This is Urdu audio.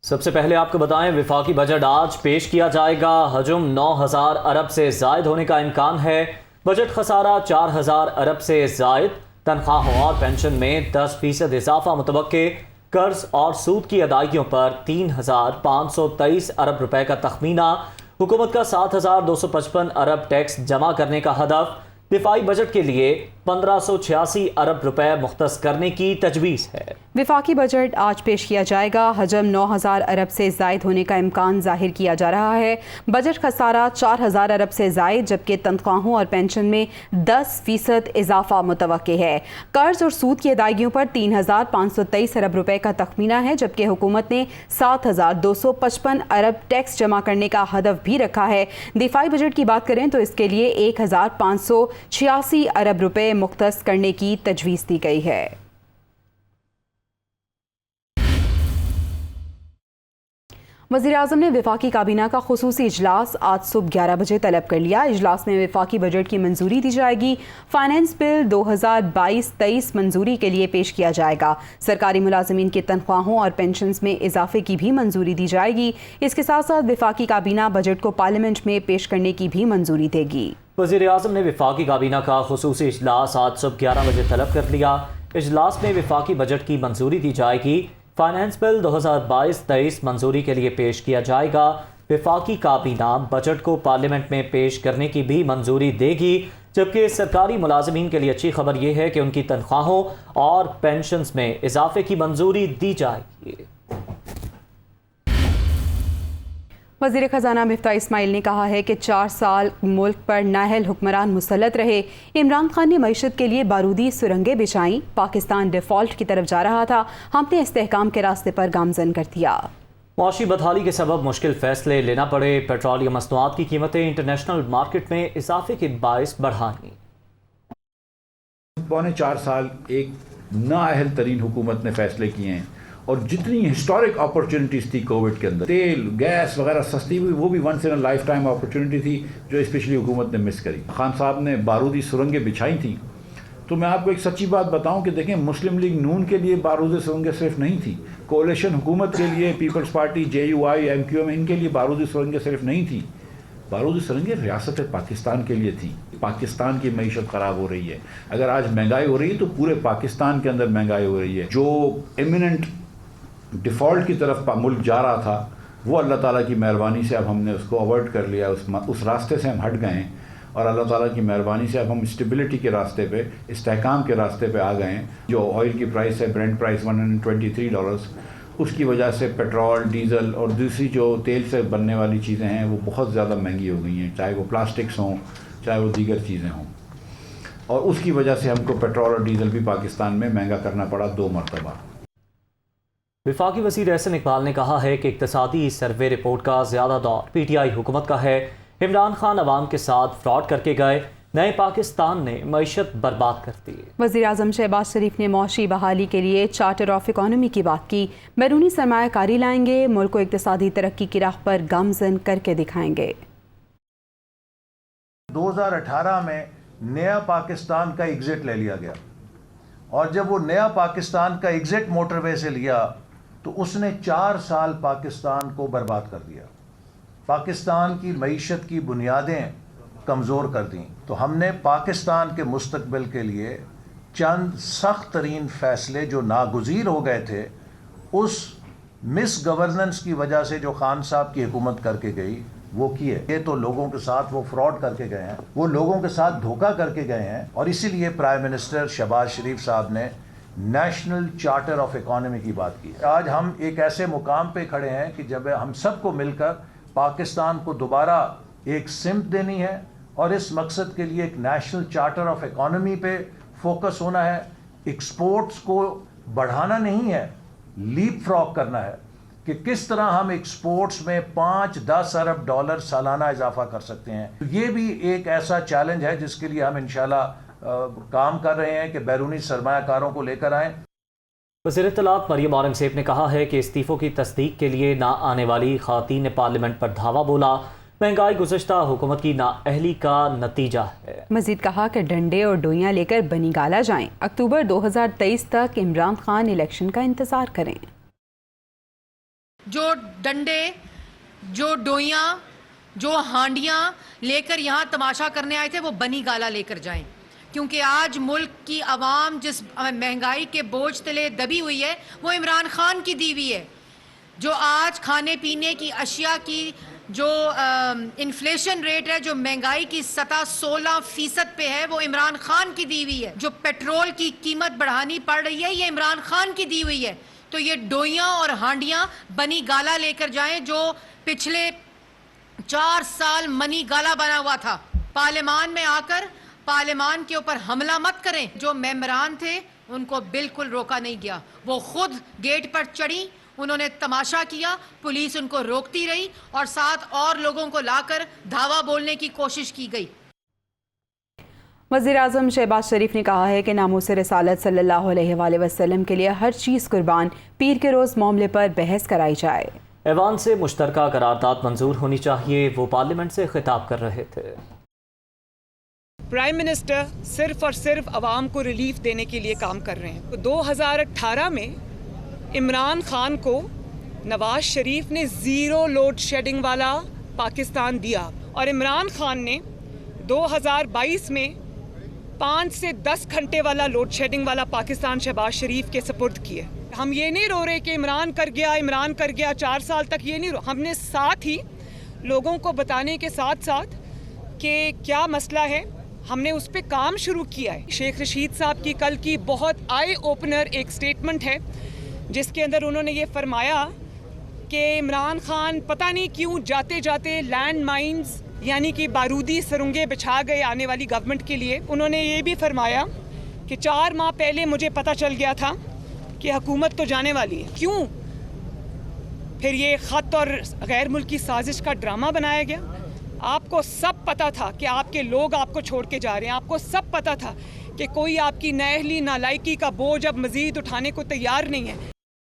سب سے پہلے آپ کو بتائیں وفاقی بجٹ آج پیش کیا جائے گا۔ حجم 9,000 ارب سے زائد ہونے کا امکان ہے۔ بجٹ خسارہ 4,000 ارب سے زائد۔ تنخواہوں اور پینشن میں 10% اضافہ متوقع۔ قرض اور سود کی ادائیگیوں پر 3,523 ارب روپے کا تخمینہ۔ حکومت کا 7,255 ارب ٹیکس جمع کرنے کا ہدف۔ دفاعی بجٹ کے لیے 1,586 ارب روپے مختص کرنے کی تجویز ہے۔ وفاقی بجٹ آج پیش کیا جائے گا۔ حجم 9,000 ارب سے زائد ہونے کا امکان ظاہر کیا جا رہا ہے۔ بجٹ خسارہ 4,000 ارب سے زائد، جبکہ تنخواہوں اور پینشن میں 10% اضافہ متوقع ہے۔ قرض اور سود کی ادائیگیوں پر 3,523 ارب روپے کا تخمینہ ہے، جبکہ حکومت نے 7,255 ارب ٹیکس جمع کرنے کا ہدف بھی رکھا ہے۔ دفاعی بجٹ کی بات کریں تو اس کے لیے 1,586 ارب روپے مختص کرنے کی تجویز دی گئی ہے۔ وزیراعظم نے وفاقی کابینہ کا خصوصی اجلاس آج صبح 11 بجے طلب کر لیا۔ اجلاس میں وفاقی بجٹ کی منظوری دی جائے گی۔ فائنانس بل 2022-23 منظوری کے لیے پیش کیا جائے گا۔ سرکاری ملازمین کی تنخواہوں اور پینشنز میں اضافے کی بھی منظوری دی جائے گی۔ اس کے ساتھ ساتھ وفاقی کابینہ بجٹ کو پارلیمنٹ میں پیش کرنے کی بھی منظوری دے گی۔ وزیراعظم نے وفاقی کابینہ کا خصوصی اجلاس آج صبح 11 بجے طلب کر لیا۔ اجلاس میں وفاقی بجٹ کی منظوری دی جائے گی۔ فائنانس بل 2022-23 منظوری کے لیے پیش کیا جائے گا۔ وفاقی کابینہ بجٹ کو پارلیمنٹ میں پیش کرنے کی بھی منظوری دے گی، جبکہ سرکاری ملازمین کے لیے اچھی خبر یہ ہے کہ ان کی تنخواہوں اور پینشنز میں اضافے کی منظوری دی جائے گی۔ وزیر خزانہ مفتاح اسماعیل نے کہا ہے کہ 4 سال ملک پر نااہل حکمران مسلط رہے۔ عمران خان نے معیشت کے لیے بارودی سرنگیں بچھائیں۔ پاکستان ڈیفالٹ کی طرف جا رہا تھا، ہم نے استحکام کے راستے پر گامزن کر دیا۔ معاشی بدحالی کے سبب مشکل فیصلے لینا پڑے۔ پیٹرولیم مصنوعات کی قیمتیں انٹرنیشنل مارکیٹ میں اضافے کے باعث بڑھائیں۔ 4 سال ایک نااہل ترین حکومت نے فیصلے کیے ہیں، اور جتنی ہسٹورک اپرچونٹیز تھی کووڈ کے اندر، تیل گیس وغیرہ سستی ہوئی، وہ بھی ونس ان اے لائف ٹائم اپرچونٹی تھی جو اسپیشلی حکومت نے مس کری۔ خان صاحب نے بارودی سرنگیں بچھائی تھیں، تو میں آپ کو ایک سچی بات بتاؤں کہ دیکھیں مسلم لیگ نون کے لیے بارودی سرنگیں صرف نہیں تھیں، کولیشن حکومت کے لیے پیپلز پارٹی JUI MQM ان کے لیے بارودی سرنگیں صرف نہیں تھیں، بارودی سرنگیں ریاست پاکستان کے لیے تھیں۔ پاکستان کی معیشت خراب ہو رہی ہے، اگر آج مہنگائی ہو رہی ہے تو پورے پاکستان کے اندر مہنگائی ہو رہی ہے۔ جو ایمیننٹ ڈیفالٹ کی طرف ملک جا رہا تھا، وہ اللہ تعالیٰ کی مہربانی سے اب ہم نے اس کو اوائڈ کر لیا، اس راستے سے ہم ہٹ گئے ہیں، اور اللہ تعالیٰ کی مہربانی سے اب ہم اسٹیبلٹی کے راستے پہ، استحکام کے راستے پہ آ گئے ہیں۔ جو آئل کی پرائس ہے، برینٹ پرائس $123، اس کی وجہ سے پیٹرول، ڈیزل اور دوسری جو تیل سے بننے والی چیزیں ہیں وہ بہت زیادہ مہنگی ہو گئی ہیں، چاہے وہ پلاسٹکس ہوں، چاہے وہ دیگر چیزیں ہوں، اور اس کی وجہ سے ہم کو پیٹرول اور ڈیزل بھی پاکستان میں مہنگا کرنا پڑا 2 مرتبہ۔ وفاقی وزیر احسن اقبال نے کہا ہے کہ اقتصادی سروے رپورٹ کا زیادہ دور PTI حکومت کا ہے۔ عمران خان عوام کے ساتھ فراڈ کر کے گئے، نئے پاکستان نے معیشت برباد کر دی۔ وزیر اعظم شہباز شریف نے معاشی بحالی کے لیے چارٹر آف اکانومی کی بات کی۔ بیرونی سرمایہ کاری لائیں گے، ملک کو اقتصادی ترقی کی راہ پر گامزن کر کے دکھائیں گے۔ 2018 میں نیا پاکستان کا ایگزٹ لے لیا گیا، اور جب وہ نیا پاکستان کا ایگزٹ موٹر وے سے لیا تو اس نے 4 سال پاکستان کو برباد کر دیا، پاکستان کی معیشت کی بنیادیں کمزور کر دیں۔ تو ہم نے پاکستان کے مستقبل کے لیے چند سخت ترین فیصلے جو ناگزیر ہو گئے تھے، اس مس گورننس کی وجہ سے جو خان صاحب کی حکومت کر کے گئی، وہ کیے۔ یہ تو لوگوں کے ساتھ وہ فراڈ کر کے گئے ہیں، وہ لوگوں کے ساتھ دھوکہ کر کے گئے ہیں، اور اسی لیے پرائم منسٹر شہباز شریف صاحب نے نیشنل چارٹر آف اکانومی کی بات کی۔ آج ہم ایک ایسے مقام پہ کھڑے ہیں کہ جب ہم سب کو مل کر پاکستان کو دوبارہ ایک سمت دینی ہے، اور اس مقصد کے لیے ایک نیشنل چارٹر آف اکانومی پہ فوکس ہونا ہے۔ ایکسپورٹس کو بڑھانا نہیں ہے، لیپ فراگ کرنا ہے کہ کس طرح ہم ایکسپورٹس میں 5-10 ارب ڈالر سالانہ اضافہ کر سکتے ہیں۔ یہ بھی ایک ایسا چیلنج ہے جس کے لیے ہم انشاءاللہ کام کر رہے ہیں کہ بیرونی سرمایہ کاروں کو لے کر آئیں۔ وزیر اطلاعات مریم اورنگزیب نے کہا ہے کہ استعفوں کی تصدیق کے لیے نہ آنے والی خواتین نے پارلیمنٹ پر دھاوا بولا۔ مہنگائی گزشتہ حکومت کی نااہلی کا نتیجہ ہے۔ مزید کہا کہ ڈنڈے اور ڈوئیاں لے کر بنی گالا جائیں، اکتوبر 2023 تک عمران خان الیکشن کا انتظار کریں۔ جو ڈنڈے، جو ڈویاں، جو ہانڈیاں لے کر یہاں تماشا کرنے آئے تھے وہ بنی گالا لے کر جائیں، کیونکہ آج ملک کی عوام جس مہنگائی کے بوجھ تلے دبی ہوئی ہے وہ عمران خان کی دی ہوئی ہے. جو آج کھانے پینے کی اشیاء کی جو انفلیشن ریٹ ہے، جو مہنگائی کی سطح 16% پہ ہے، وہ عمران خان کی دی ہوئی ہے. جو پیٹرول کی قیمت بڑھانی پڑ رہی ہے یہ عمران خان کی دی ہوئی ہے. تو یہ ڈویاں اور ہانڈیاں بنی گالا لے کر جائیں جو پچھلے 4 سال منی گالا بنا ہوا تھا. پارلیمان میں آ کر پارلیمان کے اوپر حملہ مت کریں. جو ممبران تھے ان کو بالکل روکا نہیں گیا، وہ خود گیٹ پر چڑھی، انہوں نے تماشا کیا، پولیس ان کو روکتی رہی اور ساتھ اور لوگوں کو لا کر دھاوا بولنے کی کوشش کی گئی. وزیر اعظم شہباز شریف نے کہا ہے کہ ناموس رسالت صلی اللہ علیہ وآلہ وسلم کے لیے ہر چیز قربان، پیر کے روز معاملے پر بحث کرائی جائے. ایوان سے مشترکہ قرارداد منظور ہونی چاہیے، وہ پارلیمنٹ سے خطاب کر رہے تھے. پرائم منسٹر صرف اور صرف عوام کو ریلیف دینے کے لیے کام کر رہے ہیں. 2018 میں عمران خان کو نواز شریف نے 0 لوڈ شیڈنگ والا پاکستان دیا اور عمران خان نے 2022 میں 5 سے 10 گھنٹے والا لوڈ شیڈنگ والا پاکستان شہباز شریف کے سپرد کیے. ہم یہ نہیں رو رہے کہ عمران کر گیا 4 سال تک، یہ نہیں ہم نے ساتھ ہی لوگوں کو بتانے کے ساتھ ساتھ کہ کیا مسئلہ ہے ہم نے اس پہ کام شروع کیا ہے. شیخ رشید صاحب کی کل کی بہت آئی اوپنر ایک سٹیٹمنٹ ہے جس کے اندر انہوں نے یہ فرمایا کہ عمران خان پتہ نہیں کیوں جاتے جاتے لینڈ مائنز یعنی کہ بارودی سرنگیں بچھا گئے آنے والی گورنمنٹ کے لیے. انہوں نے یہ بھی فرمایا کہ 4 ماہ پہلے مجھے پتہ چل گیا تھا کہ حکومت تو جانے والی ہے. کیوں پھر یہ خط اور غیر ملکی سازش کا ڈرامہ بنایا گیا؟ آپ کو سب پتہ تھا کہ آپ کے لوگ آپ کو چھوڑ کے جا رہے ہیں. آپ کو سب پتہ تھا کہ کوئی آپ کی نااہلی نالائکی کا بوجھ اب مزید اٹھانے کو تیار نہیں ہے.